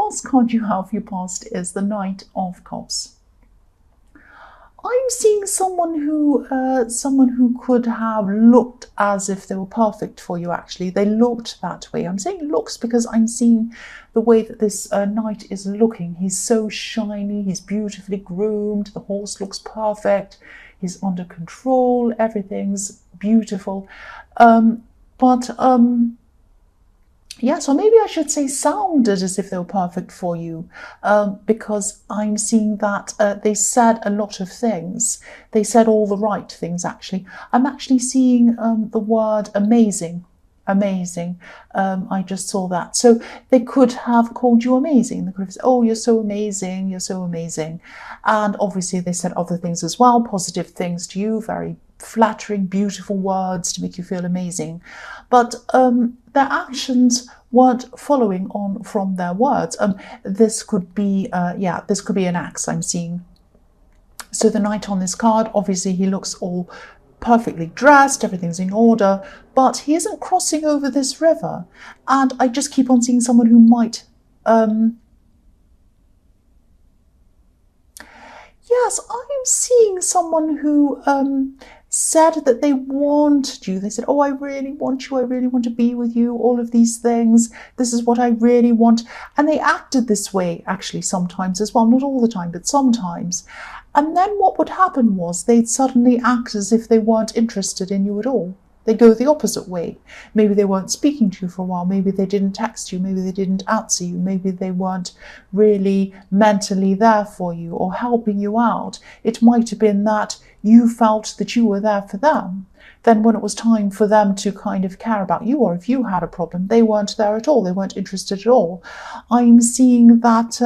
last card you have for your past is the Knight of Cups. I'm seeing someone who could have looked as if they were perfect for you. Actually, they looked that way. I'm saying looks because I'm seeing the way that this knight is looking. He's so shiny. He's beautifully groomed. The horse looks perfect. He's under control. Everything's beautiful. Yeah, so maybe I should say sounded as if they were perfect for you, because I'm seeing that they said a lot of things. They said all the right things, actually. I'm actually seeing the word amazing. Amazing. I just saw that. So they could have called you amazing. They could have said, oh, you're so amazing. You're so amazing. And obviously they said other things as well, positive things to you, very flattering, beautiful words to make you feel amazing. But their actions weren't following on from their words. This could be, this could be an axe I'm seeing. So the knight on this card, obviously he looks all perfectly dressed, everything's in order, but he isn't crossing over this river. And I just keep on seeing someone who might... Yes, I'm seeing someone who said that they wanted you. They said, oh, I really want you. I really want to be with you. All of these things. This is what I really want. And they acted this way, actually, sometimes as well. Not all the time, but sometimes. And then what would happen was they'd suddenly act as if they weren't interested in you at all. They go the opposite way. Maybe they weren't speaking to you for a while. Maybe they didn't text you. Maybe they didn't answer you. Maybe they weren't really mentally there for you or helping you out. It might have been that you felt that you were there for them. Then when it was time for them to kind of care about you, or if you had a problem, they weren't there at all. They weren't interested at all. I'm seeing that...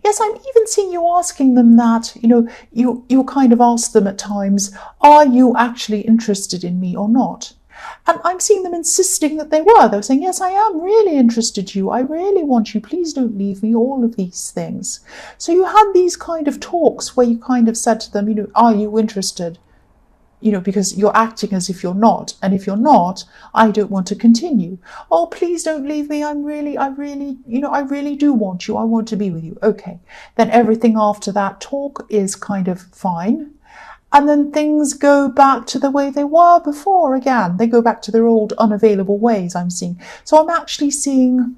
Yes, I'm even seeing you asking them that, you kind of ask them at times, are you actually interested in me or not? And I'm seeing them insisting that they were. They were saying, yes, I am really interested in you. I really want you. Please don't leave me. All of these things. So you had these kind of talks where you kind of said to them, are you interested? Because you're acting as if you're not. And if you're not, I don't want to continue. Oh, please don't leave me. I really do want you. I want to be with you. Okay. Then everything after that talk is kind of fine. And then things go back to the way they were before again. They go back to their old unavailable ways, I'm seeing. So I'm actually seeing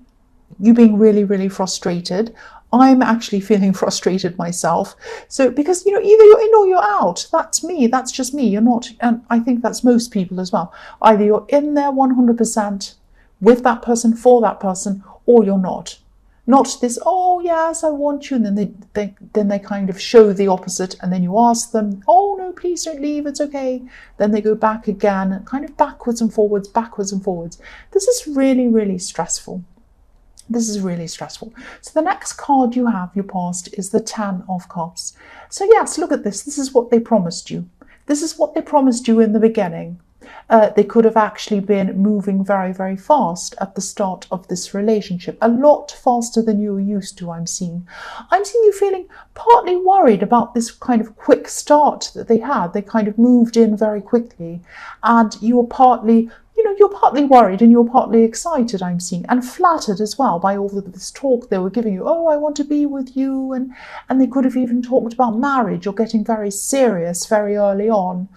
you being really, really frustrated. I'm actually feeling frustrated myself. So because, either you're in or you're out. That's me. That's just me. You're not, and I think that's most people as well. Either you're in there 100% with that person, for that person, or you're not. Not this, oh yes, I want you. And then they kind of show the opposite. And then you ask them, oh no, please don't leave. It's okay. Then they go back again, kind of backwards and forwards, backwards and forwards. This is really, really stressful. This is really stressful. So the next card you have, your past, is the Ten of Cups. So yes, look at this. This is what they promised you. This is what they promised you in the beginning. They could have actually been moving very, very fast at the start of this relationship. A lot faster than you were used to, I'm seeing. I'm seeing you feeling partly worried about this kind of quick start that they had. They kind of moved in very quickly. And you were partly... you're partly worried and you're partly excited, I'm seeing, and flattered as well by all of this talk they were giving you. Oh, I want to be with you. And they could have even talked about marriage or getting very serious very early on.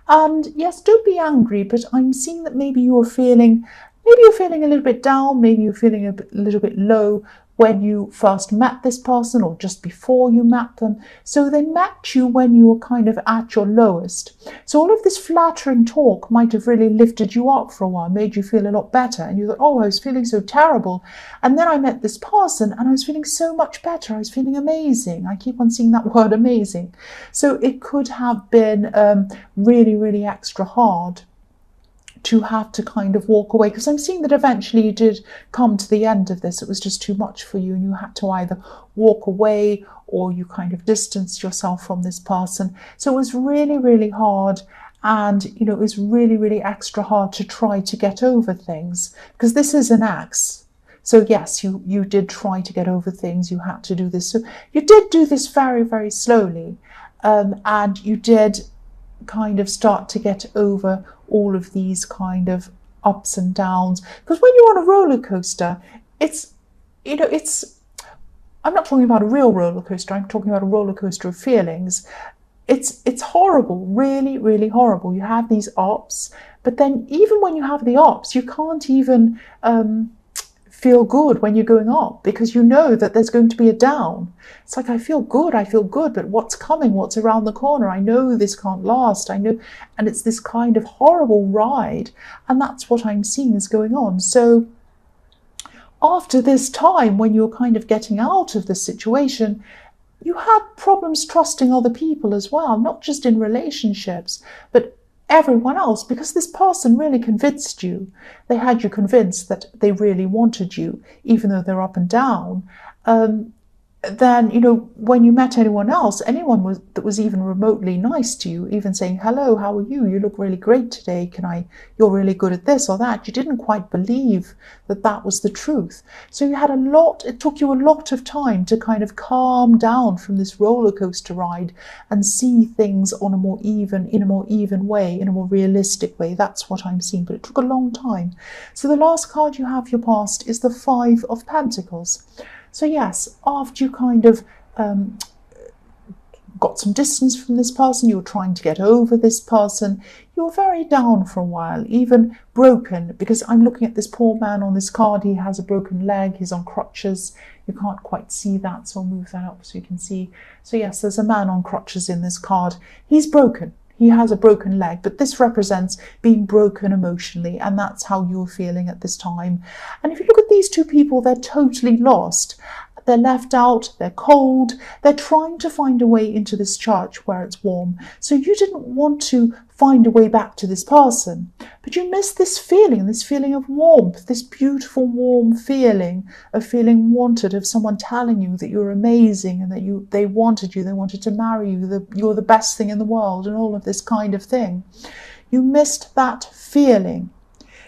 And yes, don't be angry, but I'm seeing that maybe you're feeling a little bit down, maybe you're feeling a little bit low when you first met this person or just before you met them. So they met you when you were kind of at your lowest. So all of this flattering talk might have really lifted you up for a while, made you feel a lot better. And you thought, oh, I was feeling so terrible. And then I met this person and I was feeling so much better. I was feeling amazing. I keep on seeing that word amazing. So it could have been really, really extra hard to have to kind of walk away, because I'm seeing that eventually you did come to the end of this. It was just too much for you and you had to either walk away or you kind of distanced yourself from this person. So it was really, really hard. And, it was really, really extra hard to try to get over things, because this is an axe. So yes, you did try to get over things. You had to do this. So you did do this very, very slowly. And you did kind of start to get over all of these kind of ups and downs, because when you're on a roller coaster, it's I'm not talking about a real roller coaster. I'm talking about a roller coaster of feelings. It's horrible, really, really horrible. You have these ups, but then even when you have the ups, you can't even feel good when you're going up, because you know that there's going to be a down. It's like, I feel good, but what's coming? What's around the corner? I know this can't last. I know, and it's this kind of horrible ride, and that's what I'm seeing is going on. So after this time, when you're kind of getting out of this situation, you had problems trusting other people as well, not just in relationships, but everyone else, because this person really convinced you. They had you convinced that they really wanted you, even though they're up and down. Then, when you met anyone else, that was even remotely nice to you, even saying, hello, how are you? You look really great today. You're really good at this or that. You didn't quite believe that that was the truth. So it took you a lot of time to kind of calm down from this roller coaster ride and see things in a more even way, in a more realistic way. That's what I'm seeing, but it took a long time. So the last card you have, your past, is the Five of Pentacles. So yes, after you kind of got some distance from this person, you were trying to get over this person, you were very down for a while, even broken, because I'm looking at this poor man on this card. He has a broken leg, he's on crutches. You can't quite see that, so I'll move that up so you can see. So yes, there's a man on crutches in this card. He's broken. He has a broken leg, but this represents being broken emotionally, and that's how you're feeling at this time. And if you look at these two people, they're totally lost. They're left out, they're cold, they're trying to find a way into this church where it's warm. So you didn't want to find a way back to this person, but you missed this feeling of warmth, this beautiful warm feeling of feeling wanted, of someone telling you that you're amazing and that they wanted you, they wanted to marry you, that you're the best thing in the world, and all of this kind of thing. You missed that feeling.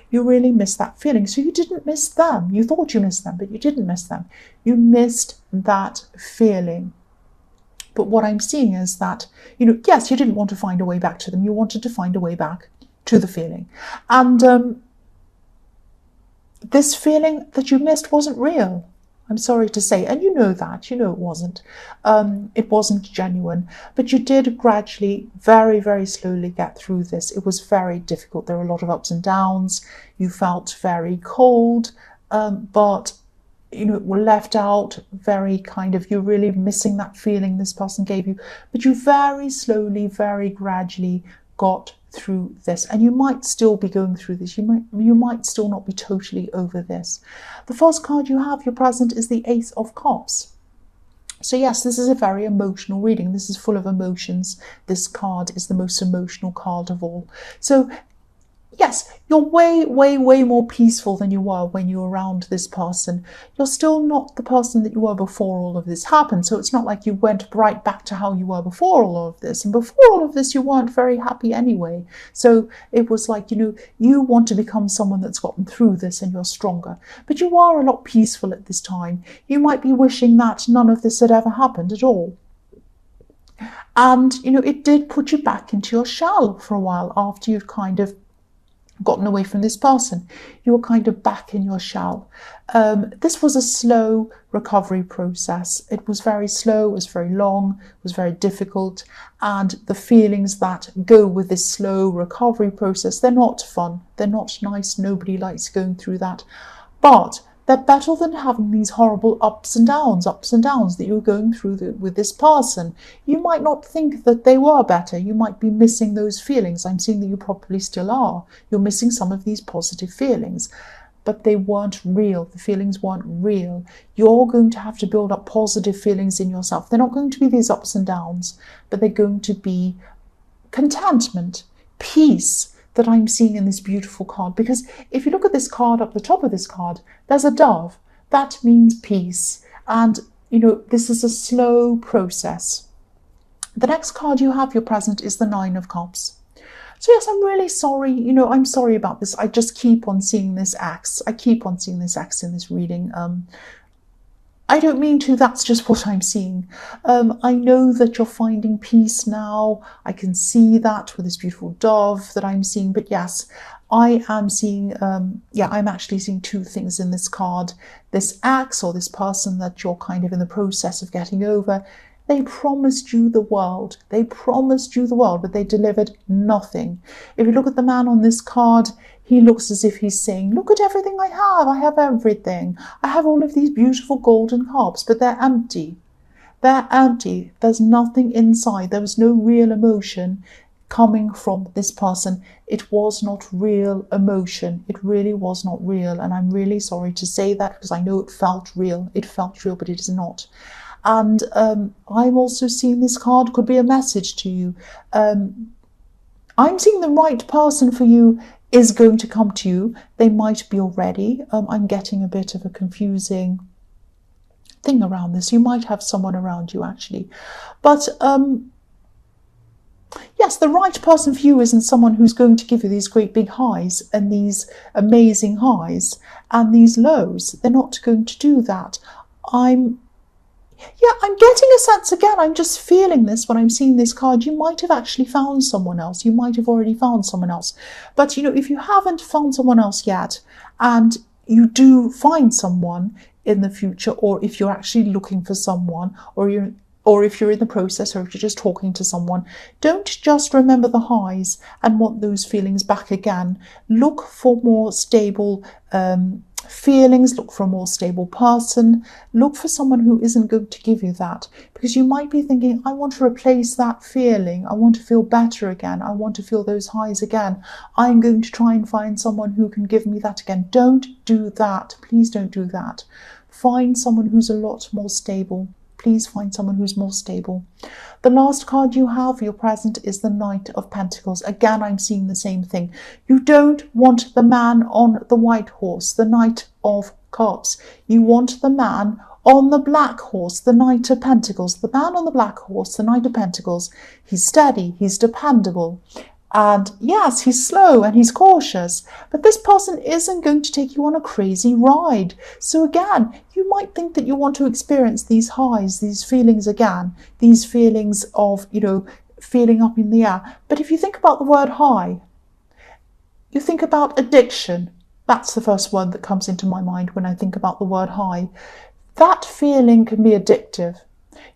You really missed that feeling. So you didn't miss them. You thought you missed them, but you didn't miss them. You missed that feeling. But what I'm seeing is that, yes, you didn't want to find a way back to them. You wanted to find a way back to the feeling. And this feeling that you missed wasn't real. I'm sorry to say, and you know that, it wasn't. It wasn't genuine, but you did gradually, very, very slowly get through this. It was very difficult. There were a lot of ups and downs. You felt very cold, but, were left out, very kind of, you're really missing that feeling this person gave you, but you very slowly, very gradually got through this, and you might still be going through this. You might still not be totally over this. The first card you have, your present, is the Ace of Cups. So yes, this is a very emotional reading. This is full of emotions. This card is the most emotional card of all. So yes, you're way, way, way more peaceful than you were when you were around this person. You're still not the person that you were before all of this happened. So it's not like you went right back to how you were before all of this. And before all of this, you weren't very happy anyway. So it was like, you want to become someone that's gotten through this and you're stronger. But you are a lot peaceful at this time. You might be wishing that none of this had ever happened at all. And, it did put you back into your shell for a while after you've kind of gotten away from this person. You were kind of back in your shell. This was a slow recovery process. It was very slow, it was very long, it was very difficult, and the feelings that go with this slow recovery process, they're not fun, they're not nice, nobody likes going through that, but they're better than having these horrible ups and downs that you're going through with this person. You might not think that they were better. You might be missing those feelings. I'm seeing that you probably still are. You're missing some of these positive feelings, but they weren't real. The feelings weren't real. You're going to have to build up positive feelings in yourself. They're not going to be these ups and downs, but they're going to be contentment, peace, that I'm seeing in this beautiful card. Because if you look at this card, up the top of this card, there's a dove. That means peace. And, this is a slow process. The next card you have, your present, is the Nine of Cups. So yes, I'm really sorry. I'm sorry about this. I just keep on seeing this X. I keep on seeing this X in this reading. I don't mean to, that's just what I'm seeing. I know that you're finding peace now. I can see that with this beautiful dove that I'm seeing. But yes, I am seeing, I'm actually seeing two things in this card. This ex or this person that you're kind of in the process of getting over, they promised you the world. They promised you the world, but they delivered nothing. If you look at the man on this card, he looks as if he's saying, look at everything I have. I have everything. I have all of these beautiful golden cups, but they're empty. They're empty. There's nothing inside. There was no real emotion coming from this person. It was not real emotion. It really was not real. And I'm really sorry to say that, because I know it felt real. It felt real, but it is not. And I'm also seeing this card could be a message to you. I'm seeing the right person for you is going to come to you. They might be already. I'm getting a bit of a confusing thing around this. You might have someone around you, actually. But yes, the right person for you isn't someone who's going to give you these great big highs and these amazing highs and these lows. They're not going to do that. I'm getting a sense again. I'm just feeling this when I'm seeing this card. You might have actually found someone else. You might have already found someone else. But, if you haven't found someone else yet, and you do find someone in the future, or if you're actually looking for someone, or if you're in the process, or if you're just talking to someone, don't just remember the highs and want those feelings back again. Look for more stable feelings, look for a more stable person, look for someone who isn't going to give you that, because you might be thinking, I want to replace that feeling, I want to feel better again, I want to feel those highs again, I'm going to try and find someone who can give me that again. Don't do that. Please don't do that. Find someone who's a lot more stable. Please find someone who's more stable. The last card you have for your present is the Knight of Pentacles. Again, I'm seeing the same thing. You don't want the man on the white horse, the Knight of Cups. You want the man on the black horse, the Knight of Pentacles. The man on the black horse, the Knight of Pentacles. He's steady, he's dependable. And yes, he's slow and he's cautious, but this person isn't going to take you on a crazy ride. So again, you might think that you want to experience these highs, these feelings again, these feelings of, feeling up in the air. But if you think about the word high, you think about addiction. That's the first word that comes into my mind when I think about the word high. That feeling can be addictive.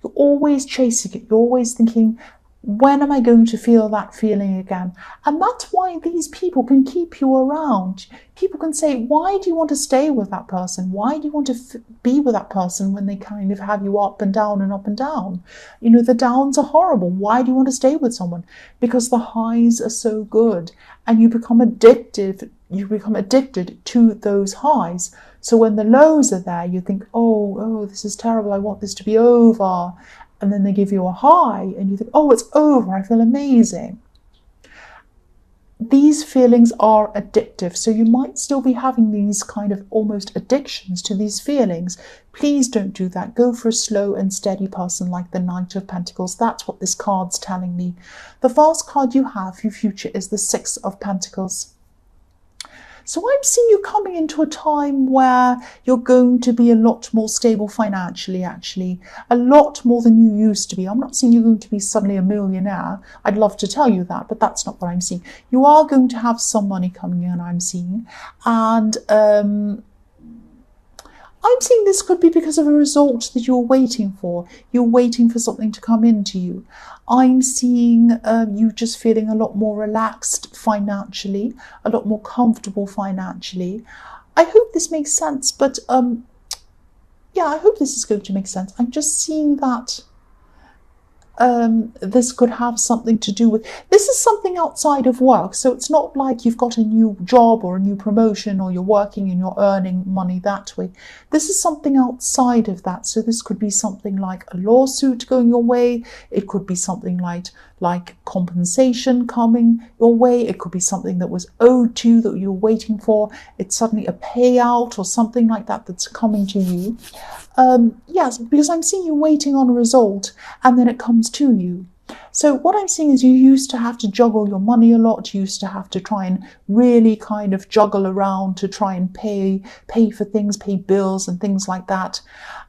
You're always chasing it. You're always thinking, when am I going to feel that feeling again? And that's why these people can keep you around. People can say, why do you want to stay with that person? Why do you want to be with that person when they kind of have you up and down and up and down? The downs are horrible. Why do you want to stay with someone? Because the highs are so good, and you become addicted. You become addicted to those highs. So when the lows are there, you think, oh, this is terrible. I want this to be over. And then they give you a high and you think, oh, it's over, I feel amazing. These feelings are addictive. So you might still be having these kind of almost addictions to these feelings. Please don't do that. Go for a slow and steady person like the Knight of Pentacles. That's what this card's telling me. The first card you have for your future is the Six of Pentacles. So I'm seeing you coming into a time where you're going to be a lot more stable financially, actually. A lot more than you used to be. I'm not saying you're going to be suddenly a millionaire. I'd love to tell you that, but that's not what I'm seeing. You are going to have some money coming in, I'm seeing. And I'm seeing this could be because of a result that you're waiting for. You're waiting for something to come into you. I'm seeing you just feeling a lot more relaxed financially, a lot more comfortable financially. I hope this makes sense, but I hope this is going to make sense. I'm just seeing that this could have something to do with, this is something outside of work. So it's not like you've got a new job or a new promotion, or you're working and you're earning money that way. This is something outside of that. So this could be something like a lawsuit going your way. It could be something like compensation coming your way. It could be something that was owed to you that you're waiting for. It's suddenly a payout or something like that that's coming to you. Yes, because I'm seeing you waiting on a result and then it comes to you. So what I'm seeing is you used to have to juggle your money a lot. You used to have to try and really kind of juggle around to try and pay for things, pay bills and things like that.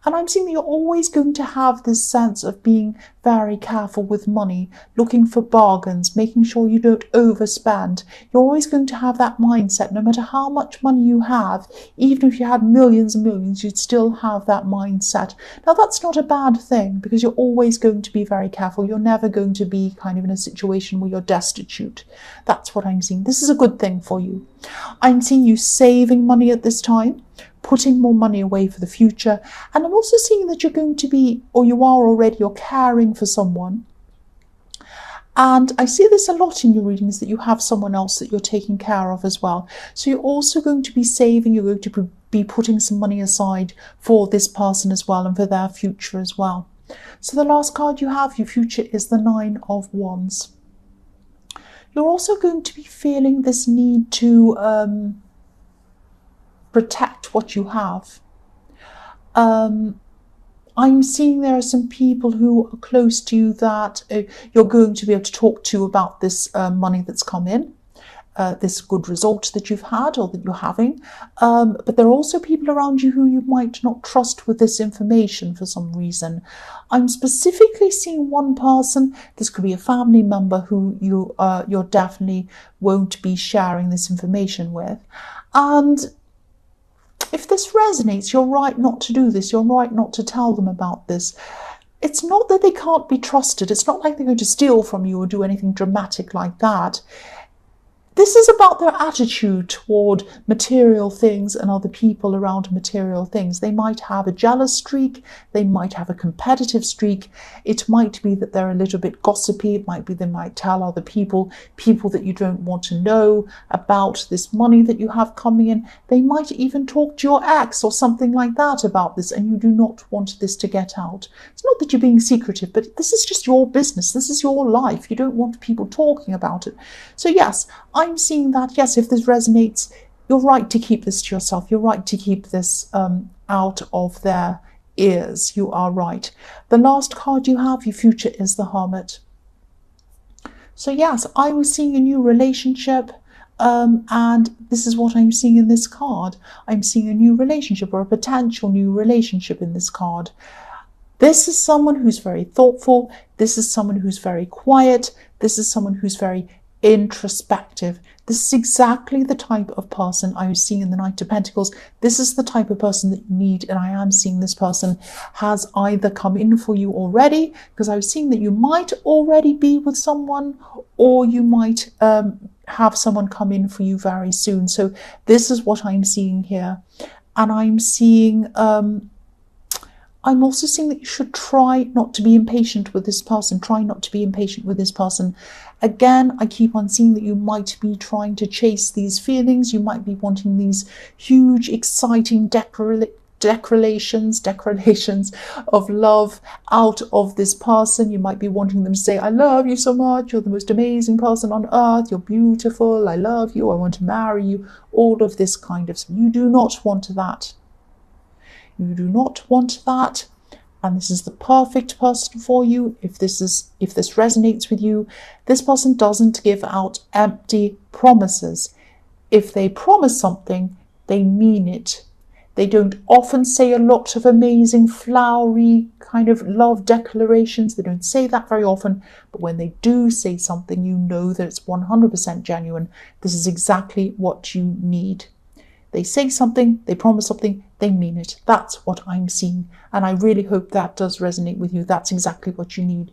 And I'm seeing that you're always going to have this sense of being very careful with money, looking for bargains, making sure you don't overspend. You're always going to have that mindset, no matter how much money you have, even if you had millions and millions, you'd still have that mindset. Now, that's not a bad thing because you're always going to be very careful. You're never going to be kind of in a situation where you're destitute. That's what I'm seeing. This is a good thing for you. I'm seeing you saving money at this time, putting more money away for the future. And I'm also seeing that you're going to be, or you are already, you're caring for someone. And I see this a lot in your readings, that you have someone else that you're taking care of as well. So you're also going to be saving, you're going to be putting some money aside for this person as well and for their future as well. So the last card you have, your future, is the Nine of Wands. You're also going to be feeling this need to protect what you have. I'm seeing there are some people who are close to you that you're going to be able to talk to about this money that's come in, this good result that you've had or that you're having. But there are also people around you who you might not trust with this information for some reason. I'm specifically seeing one person. This could be a family member who you're definitely won't be sharing this information with. And if this resonates, you're right not to do this. You're right not to tell them about this. It's not that they can't be trusted. It's not like they're going to steal from you or do anything dramatic like that. This is about their attitude toward material things and other people around material things. They might have a jealous streak. They might have a competitive streak. It might be that they're a little bit gossipy. It might be they might tell other people that you don't want to know about this money that you have coming in. They might even talk to your ex or something like that about this, and you do not want this to get out. It's not that you're being secretive, but this is just your business. This is your life. You don't want people talking about it. So yes, I'm seeing that, yes, if this resonates, you're right to keep this to yourself. You're right to keep this out of their ears. You are right. The last card you have, your future, is the Hermit. So yes, I was seeing a new relationship, and this is what I'm seeing in this card. I'm seeing a new relationship or a potential new relationship in this card. This is someone who's very thoughtful. This is someone who's very quiet. This is someone who's very introspective. This is exactly the type of person I was seeing in the Knight of Pentacles. This is the type of person that you need, and I am seeing this person has either come in for you already, because I was seeing that you might already be with someone, or you might have someone come in for you very soon. So this is what I'm seeing here. And I'm seeing I'm also seeing that you should try not to be impatient with this person. Try not to be impatient with this person. Again, I keep on seeing that you might be trying to chase these feelings. You might be wanting these huge, exciting declarations of love out of this person. You might be wanting them to say, I love you so much. You're the most amazing person on earth. You're beautiful. I love you. I want to marry you. All of this kind of stuff. You do not want that. You do not want that, and this is the perfect person for you. If this resonates with you, this person doesn't give out empty promises. If they promise something, they mean it. They don't often say a lot of amazing, flowery kind of love declarations. They don't say that very often, but when they do say something, you know that it's 100% genuine. This is exactly what you need. They say something, they promise something, they mean it. That's what I'm seeing. And I really hope that does resonate with you. That's exactly what you need.